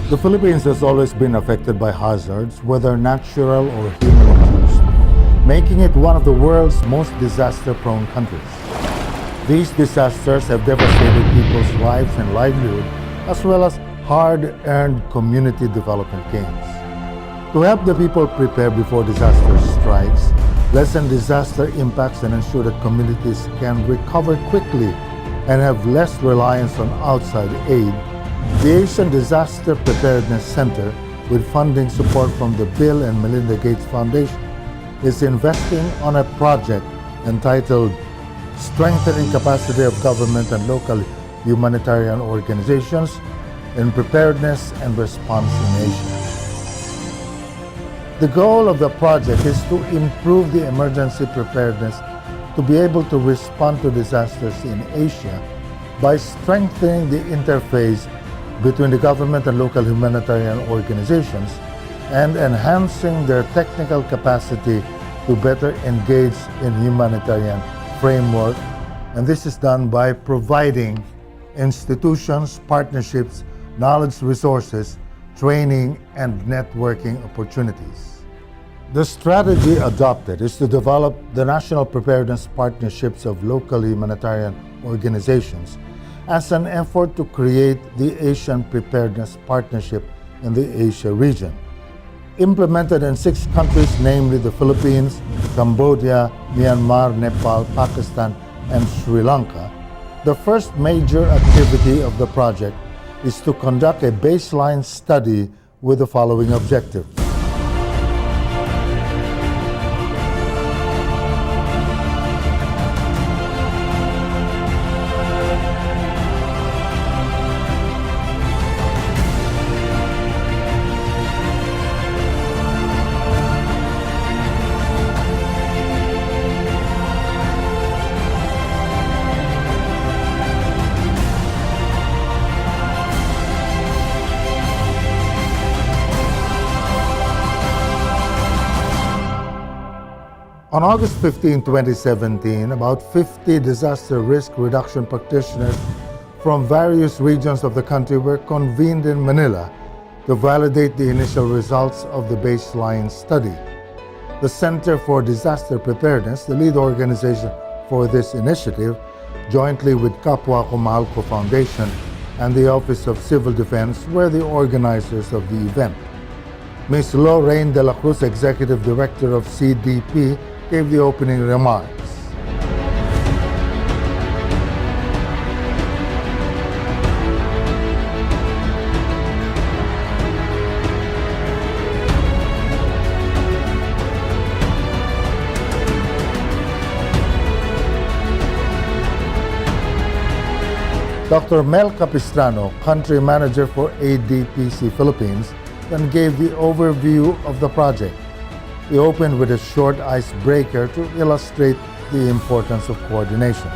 The Philippines has always been affected by hazards, whether natural or human-induced, making it one of the world's most disaster-prone countries. These disasters have devastated people's lives and livelihood, as well as hard-earned community development gains. To help the people prepare before disaster strikes, lessen disaster impacts, and ensure that communities can recover quickly and have less reliance on outside aid, the Asian Disaster Preparedness Center, with funding support from the Bill and Melinda Gates Foundation, is investing on a project entitled Strengthening Capacity of Government and Local Humanitarian Organizations in Preparedness and Response in Asia. The goal of the project is to improve the emergency preparedness to be able to respond to disasters in Asia by strengthening the interface between the government and local humanitarian organizations and enhancing their technical capacity to better engage in humanitarian framework. And this is done by providing institutions, partnerships, knowledge resources, training, and networking opportunities. The strategy adopted is to develop the national preparedness partnerships of local humanitarian organizations as an effort to create the Asian Preparedness Partnership in the Asia region. Implemented in 6 countries, namely the Philippines, Cambodia, Myanmar, Nepal, Pakistan, and Sri Lanka, the first major activity of the project is to conduct a baseline study with the following objectives. On August 15, 2017, about 50 disaster risk reduction practitioners from various regions of the country were convened in Manila to validate the initial results of the baseline study. The Center for Disaster Preparedness, the lead organization for this initiative, jointly with Kapwa Kumahalco Foundation and the Office of Civil Defense, were the organizers of the event. Ms. Lorraine De La Cruz, Executive Director of CDP, gave the opening remarks. Dr. Mel Capistrano, Country Manager for ADPC Philippines, then gave the overview of the project. He opened with a short icebreaker to illustrate the importance of coordination.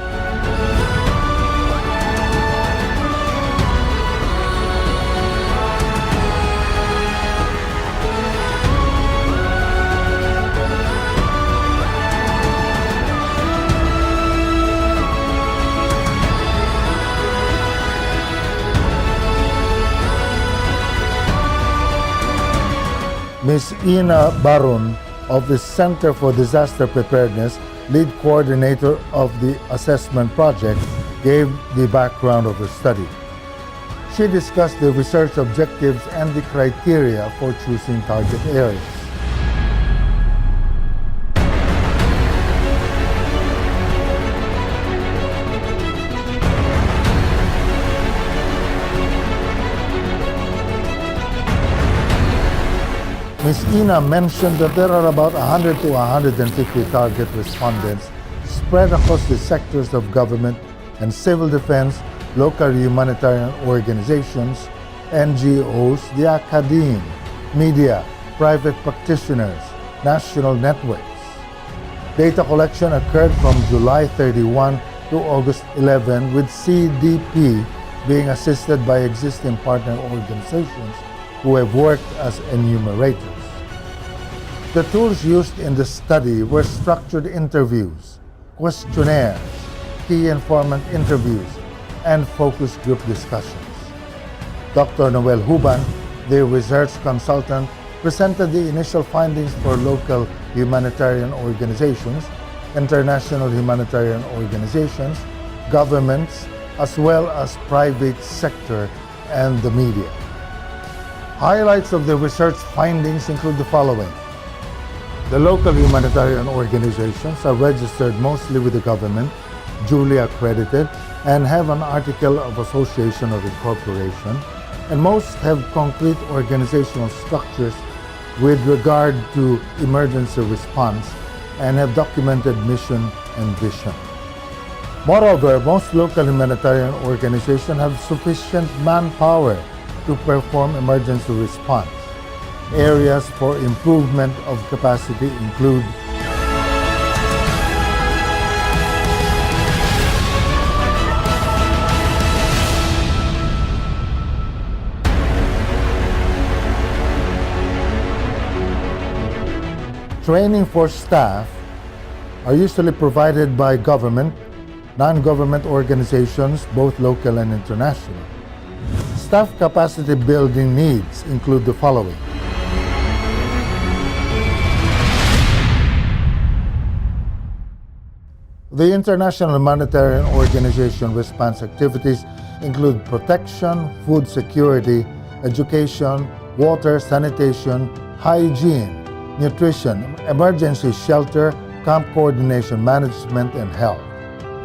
Ms. Ina Barun of the Center for Disaster Preparedness, lead coordinator of the assessment project, gave the background of the study. She discussed the research objectives and the criteria for choosing target areas. Ms. Ina mentioned that there are about 100 to 150 target respondents spread across the sectors of government and civil defense, local humanitarian organizations, NGOs, the academe, media, private practitioners, national networks. Data collection occurred from July 31 to August 11, with CDP being assisted by existing partner organizations who have worked as enumerators. The tools used in the study were structured interviews, questionnaires, key informant interviews, and focus group discussions. Dr. Noel Huban, The research consultant presented the initial findings for local humanitarian organizations, international humanitarian organizations, governments, as well as private sector and the media. Highlights of the research findings include the following. The local humanitarian organizations are registered mostly with the government, duly accredited, and have an article of association or incorporation, and most have concrete organizational structures with regard to emergency response and have documented mission and vision. Moreover, most local humanitarian organizations have sufficient manpower to perform emergency response. Areas for improvement of capacity include training for staff are usually provided by government, non-government organizations, both local and international. Staff capacity building needs include the following. The International Humanitarian Organization response activities include protection, food security, education, water, sanitation, hygiene, nutrition, emergency shelter, camp coordination management, and health.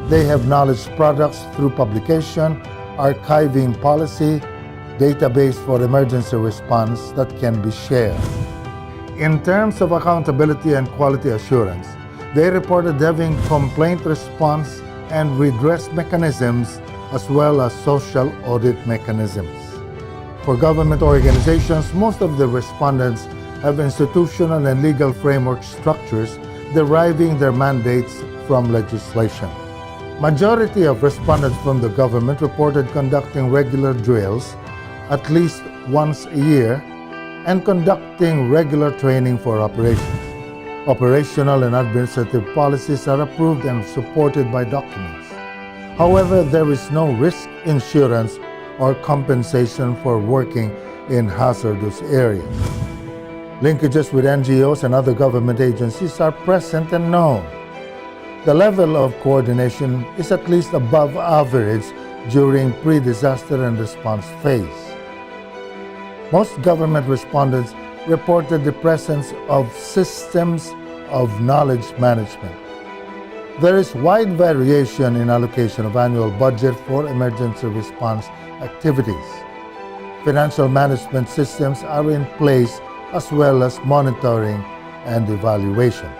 They have knowledge products through publication, archiving policy, database for emergency response that can be shared. In terms of accountability and quality assurance, they reported having complaint response and redress mechanisms as well as social audit mechanisms. For government organizations, most of the respondents have institutional and legal framework structures deriving their mandates from legislation. Majority of respondents from the government reported conducting regular drills at least once a year and conducting regular training for operations. Operational and administrative policies are approved and supported by documents. However, there is no risk insurance or compensation for working in hazardous areas. Linkages with NGOs and other government agencies are present and known. The level of coordination is at least above average during pre-disaster and response phase. Most government respondents reported the presence of systems of knowledge management. There is wide variation in allocation of annual budget for emergency response activities. Financial management systems are in place as well as monitoring and evaluation.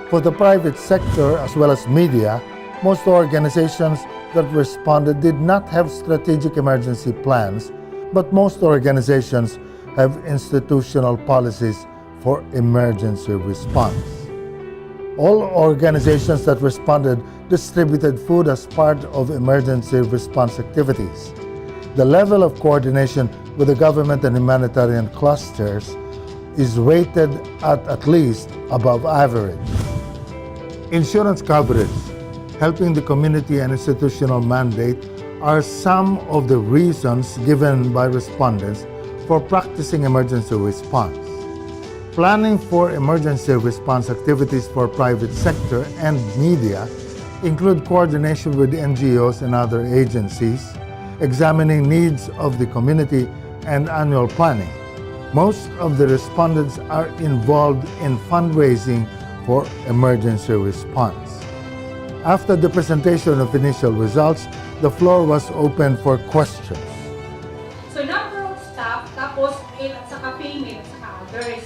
For the private sector as well as media, most organizations that responded did not have strategic emergency plans, but most organizations have institutional policies for emergency response. All organizations that responded distributed food as part of emergency response activities. The level of coordination with the government and humanitarian clusters is rated at least above average. Insurance coverage, helping the community and institutional mandate are some of the reasons given by respondents for practicing emergency response. Planning for emergency response activities for private sector and media include coordination with NGOs and other agencies, examining needs of the community, and annual planning. Most of the respondents are involved in fundraising for emergency response. After the presentation of initial results, the floor was open for questions. So number of staff, tapos male at saka female at saka others.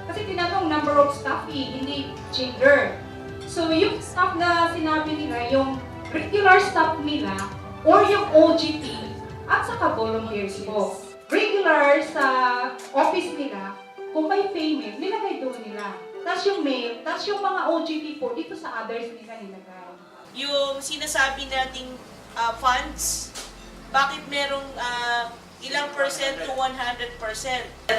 Kasi tinanong number of staff hindi gender. So yung staff na sinabi nila, yung regular staff nila or yung OGT at saka volunteers po. Regular sa office nila, kung may female, nilagay doon nila. Tapos yung male, tapos yung mga OGT po, dito sa others nila nilagay. Yung sinasabi nating funds, bakit merong ilang percent to 100%?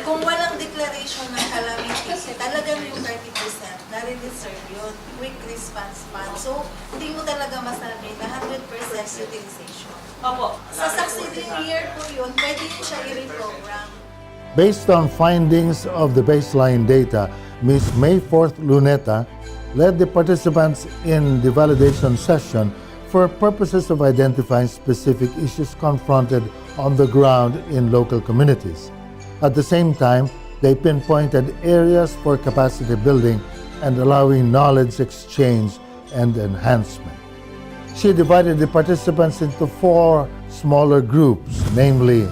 Kung walang declaration ng calamity, talagang yung 30% na-reserve yun, quick response fund. So, hindi mo talaga masabi na 100% utilization. Opo. Sa succeeding year po yun, pwede yun siya i-reprogram. Based on findings of the baseline data, Ms. Mayforth Luneta led the participants in the validation session for purposes of identifying specific issues confronted on the ground in local communities. At the same time, they pinpointed areas for capacity building and allowing knowledge exchange and enhancement. She divided the participants into 4 smaller groups, namely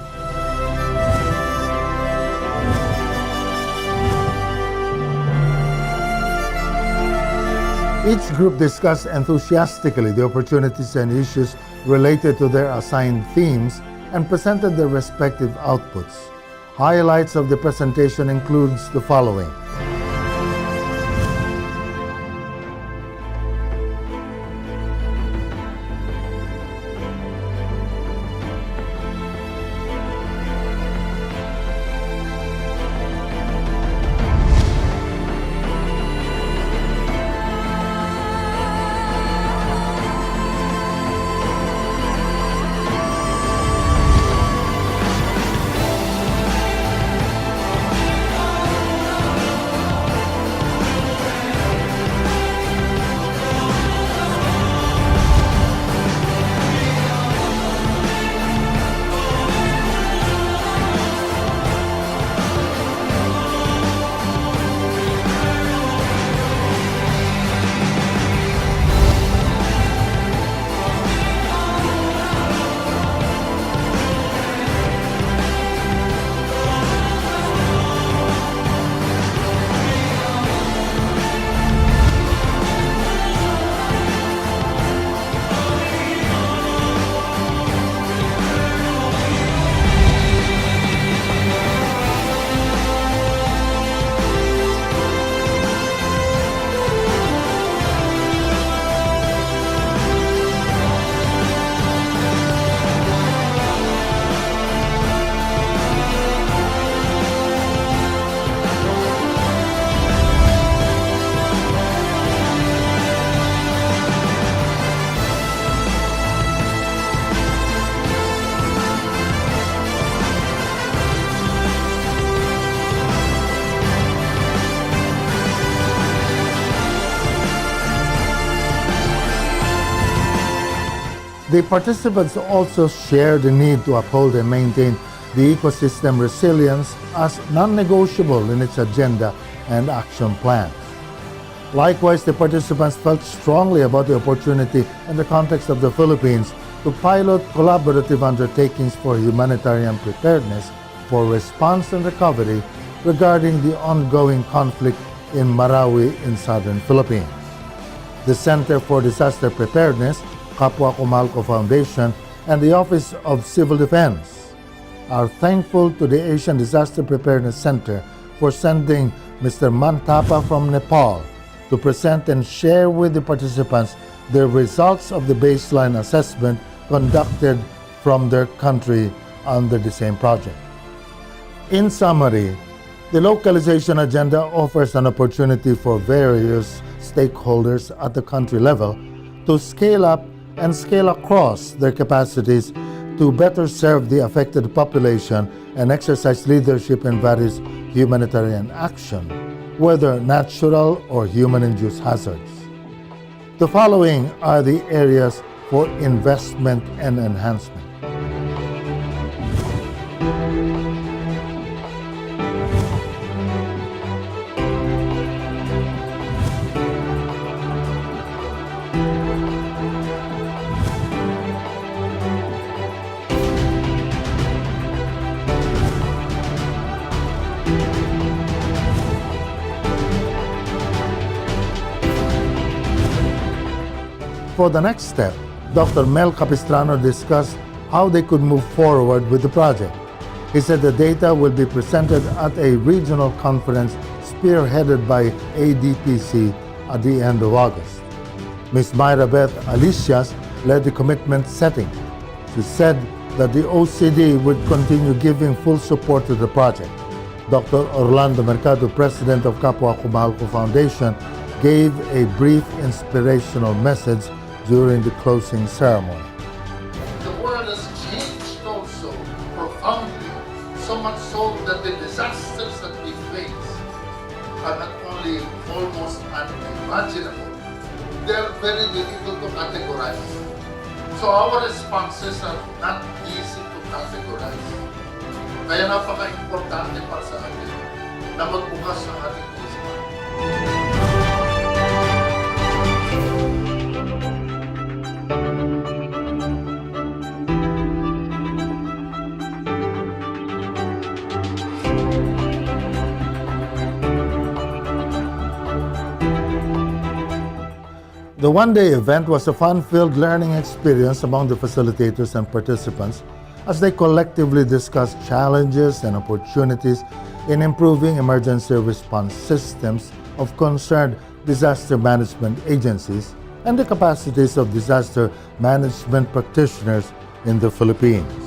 each group discussed enthusiastically the opportunities and issues related to their assigned themes and presented their respective outputs. Highlights of the presentation includes the following. The participants also share the need to uphold and maintain the ecosystem resilience as non-negotiable in its agenda and action plan. Likewise, the participants felt strongly about the opportunity in the context of the Philippines to pilot collaborative undertakings for humanitarian preparedness for response and recovery regarding the ongoing conflict in Marawi in southern Philippines. The Center for Disaster Preparedness, Kapwa Comalco Foundation, and the Office of Civil Defense are thankful to the Asian Disaster Preparedness Center for sending Mr. Mantapa from Nepal to present and share with the participants the results of the baseline assessment conducted from their country under the same project. In summary, the localization agenda offers an opportunity for various stakeholders at the country level to scale up and scale across their capacities to better serve the affected population and exercise leadership in various humanitarian action, whether natural or human-induced hazards. The following are the areas for investment and enhancement. For the next step, Dr. Mel Capistrano discussed how they could move forward with the project. He said the data will be presented at a regional conference spearheaded by ADPC at the end of August. Ms. Myra Beth Alicias led the commitment setting. She said that the OCD would continue giving full support to the project. Dr. Orlando Mercado, president of Kapwa Comalco Foundation, gave a brief inspirational message during the closing ceremony. The world has changed also profoundly So much so that the disasters that we face are not only almost unimaginable, they're very difficult to categorize. So our responses are not easy to categorize. Kaya napaka-importante para sa atin na magbukas ng ating isipan. The one-day event was a fun-filled learning experience among the facilitators and participants as they collectively discussed challenges and opportunities in improving emergency response systems of concerned disaster management agencies and the capacities of disaster management practitioners in the Philippines.